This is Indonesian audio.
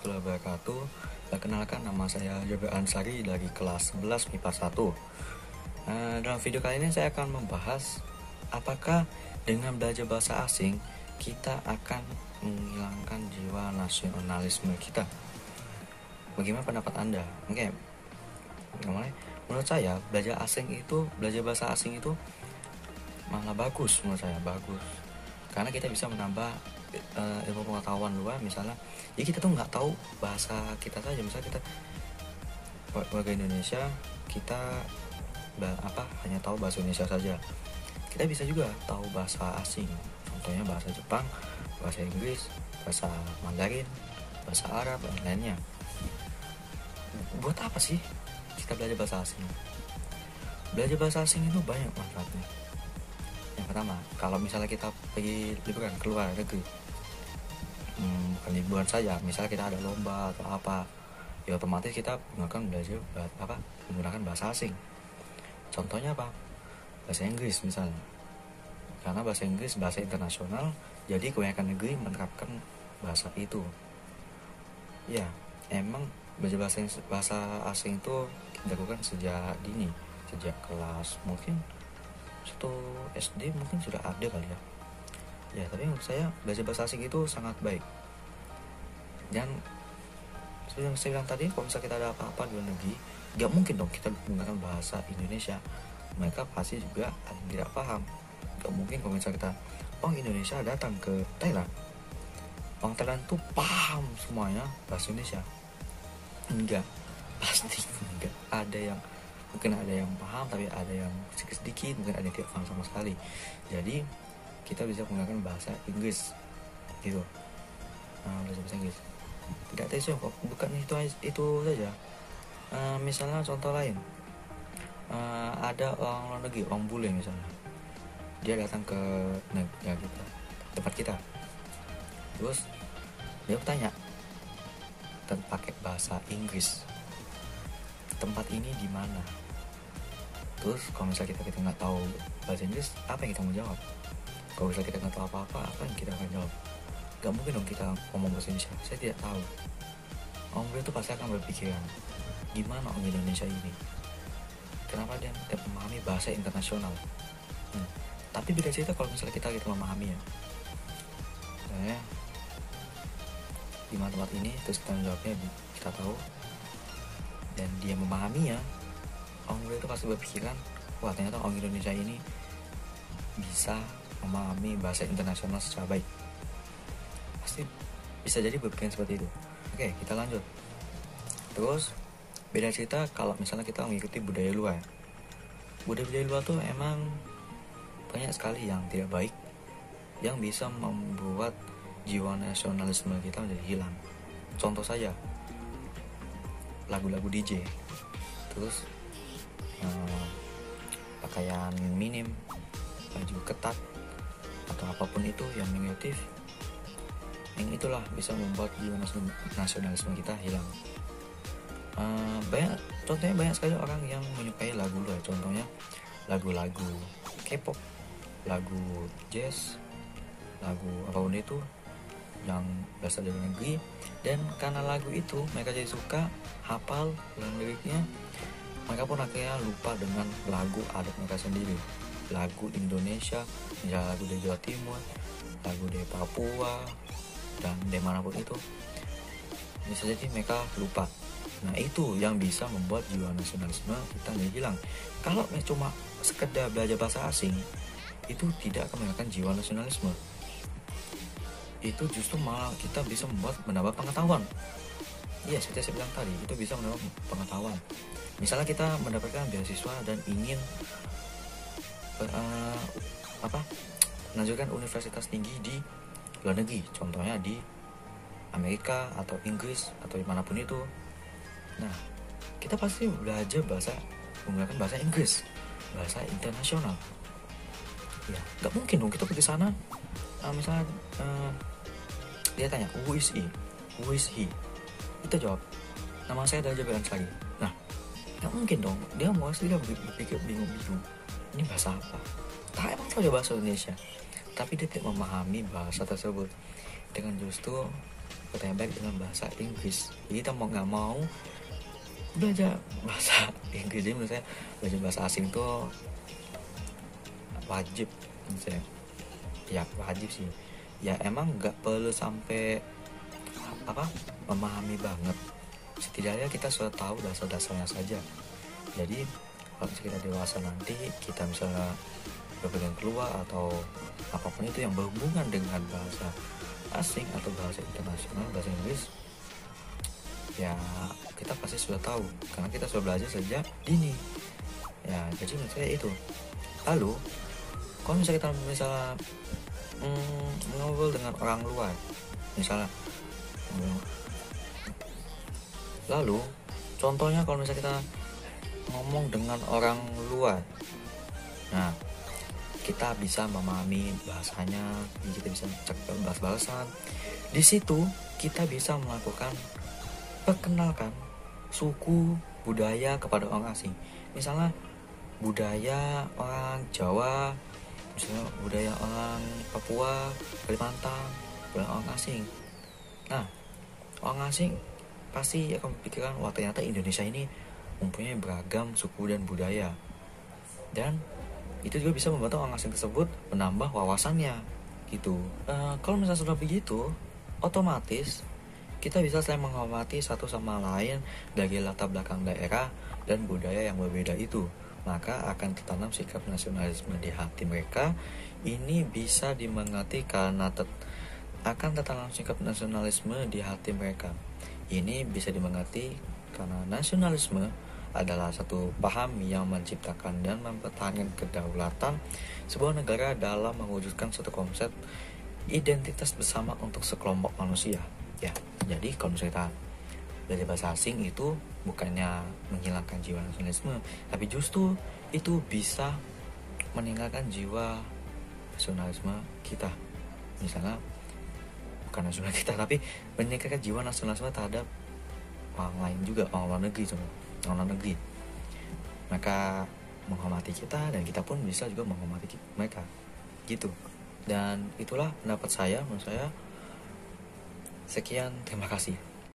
warahmatullahi wabarakatuh. Perkenalkan, nama saya Jabir Ansari dari kelas 11 MIPA 1. Dalam video kali ini saya akan membahas apakah dengan belajar bahasa asing kita akan menghilangkan jiwa nasionalisme kita. Bagaimana pendapat Anda? Oke. Menurut saya belajar bahasa asing itu malah bagus, menurut saya bagus. Karena kita bisa menambah ilmu pengetahuan luar. Misalnya jadi kita tuh nggak tahu bahasa kita saja, misalnya kita warga Indonesia, kita hanya tahu bahasa Indonesia saja, kita bisa juga tahu bahasa asing, contohnya bahasa Jepang, bahasa Inggris, bahasa Mandarin, bahasa Arab, dan lainnya. Buat apa sih kita belajar bahasa asing? Belajar bahasa asing itu banyak manfaatnya. Yang pertama, kalau misalnya kita pergi liburan keluar negeri, bukan liburan saja, misalnya kita ada lomba atau apa, ya otomatis kita menggunakan bahasa asing. Contohnya apa? Bahasa Inggris misalnya, karena bahasa Inggris bahasa internasional, jadi kebanyakan negeri menerapkan bahasa itu. Ya, emang belajar bahasa asing itu dilakukan sejak dini, sejak kelas mungkin 1 SD mungkin sudah ada kali ya. Ya, tapi menurut saya belajar bahasa asing itu sangat baik. Dan seperti yang saya bilang tadi, kalau misalnya kita ada apa-apa di luar negeri, gak mungkin dong kita menggunakan bahasa Indonesia. Mereka pasti juga ada yang tidak paham. Gak mungkin kalau misalnya kita orang Indonesia datang ke Thailand, orang Thailand tuh paham semuanya bahasa Indonesia. Enggak, pasti enggak. Mungkin ada yang paham, tapi ada yang sedikit, mungkin ada yang tidak paham sama sekali. Jadi kita bisa menggunakan bahasa Inggris gitu. Belajar bahasa Inggris tidak tesnya kok, bukan itu saja. Misalnya contoh lain, ada orang luar negeri, orang bule misalnya, dia datang ke negara kita, tempat kita, terus dia bertanya dan pakai bahasa Inggris, tempat ini di mana. Terus kalau misalnya kita nggak tahu bahasa Inggris, apa yang kita mau jawab? Kalau misalnya kita nggak tahu apa yang kita akan jawab? Gak mungkin dong kita ngomong bahasa Indonesia, saya tidak tahu. Orang itu pasti akan berpikiran, gimana orang Indonesia ini, kenapa dia tidak memahami bahasa internasional. Tapi beda cerita kalau misalnya kita memahami ya. Misalnya di tempat ini, terus kita menjawabnya, kita tahu, dan dia memahaminya, orang itu pasti berpikiran, wah ternyata orang Indonesia ini bisa memahami bahasa internasional secara baik. Pasti bisa jadi berpikiran seperti itu. Oke, kita lanjut. Terus beda cerita kalau misalnya kita mengikuti budaya luar. Budaya luar tuh emang banyak sekali yang tidak baik, yang bisa membuat jiwa nasionalisme kita menjadi hilang. Contoh saja lagu-lagu DJ, terus pakaian minim, baju ketat, atau apapun itu yang negatif, yang itulah bisa membuat jiwa nasionalisme kita hilang. Contohnya banyak sekali orang yang menyukai lagu luar, contohnya lagu-lagu K-pop, lagu jazz, lagu apapun itu yang berasal dari negeri, dan karena lagu itu mereka jadi suka, hafal liriknya, mereka pun akhirnya lupa dengan lagu adat mereka sendiri, lagu Indonesia, misalnya lagu dari Jawa Timur, lagu dari Papua, dan dari manapun itu, bisa jadi mereka lupa. Nah, itu yang bisa membuat jiwa nasionalisme kita menjadi hilang. Kalau cuma sekedar belajar bahasa asing, itu tidak akan menghilangkan jiwa nasionalisme. Itu justru malah kita bisa menambah pengetahuan. Iya, seperti saya bilang tadi, itu bisa menambah pengetahuan. Misalnya kita mendapatkan beasiswa dan ingin melanjutkan universitas tinggi di luar negeri, contohnya di Amerika atau Inggris atau dimanapun itu. Nah, kita pasti menggunakan bahasa Inggris, bahasa internasional. Ya, nggak mungkin dong kita pergi sana. Misalnya dia tanya, who is he? Kita jawab, nama saya adalah Jabir Ansari. Nah, nggak mungkin dong. Dia berpikir bingung-bingung. Ini bahasa apa? Emang tahu bahasa Indonesia, tapi dia tidak memahami bahasa tersebut. Dengan justru kata yang baik dengan bahasa Inggris. Jadi kita mau nggak mau belajar bahasa Inggris. Jadi menurut saya belajar bahasa asing itu wajib menurut saya. Ya wajib sih. Ya emang nggak perlu sampai memahami banget. Setidaknya kita sudah tahu dasar-dasarnya saja. Jadi kalau kita dewasa nanti, kita misalnya berpergian keluar atau apapun itu yang berhubungan dengan bahasa asing atau bahasa internasional, bahasa Inggris, ya kita pasti sudah tahu karena kita sudah belajar sejak dini. Ya jadi menurut saya itu. Lalu kalau misalnya kita ngobrol dengan orang luar, misalnya, lalu contohnya kalau misalnya kita ngomong dengan orang luar, nah kita bisa memahami bahasanya, kita bisa cek bahasa-bahasan. Di situ kita bisa melakukan perkenalkan suku budaya kepada orang asing. Misalnya budaya orang Jawa, misalnya budaya orang Papua, Kalimantan, budaya orang asing. Nah, orang asing pasti akan berpikiran, wah ternyata Indonesia ini mempunyai beragam suku dan budaya. Dan itu juga bisa membantu orang asing tersebut menambah wawasannya gitu. Kalau misalnya sudah begitu, otomatis kita bisa saling menghormati satu sama lain dari latar belakang daerah dan budaya yang berbeda itu. Maka akan tertanam sikap nasionalisme di hati mereka. Ini bisa dimengerti karena akan tertanam sikap nasionalisme di hati mereka. Ini bisa dimengerti karena nasionalisme adalah satu paham yang menciptakan dan mempertahankan kedaulatan sebuah negara dalam mewujudkan satu konsep identitas bersama untuk sekelompok manusia. Ya, jadi kalau misalnya kita belajar bahasa asing itu bukannya menghilangkan jiwa nasionalisme, tapi justru itu bisa meninggalkan jiwa nasionalisme kita. Misalnya bukan nasional kita, tapi meningkatkan jiwa nasionalisme terhadap orang lain juga, orang luar negeri maka menghormati kita dan kita pun bisa juga menghormati mereka gitu. Dan itulah pendapat saya, menurut saya. Sekian, terima kasih.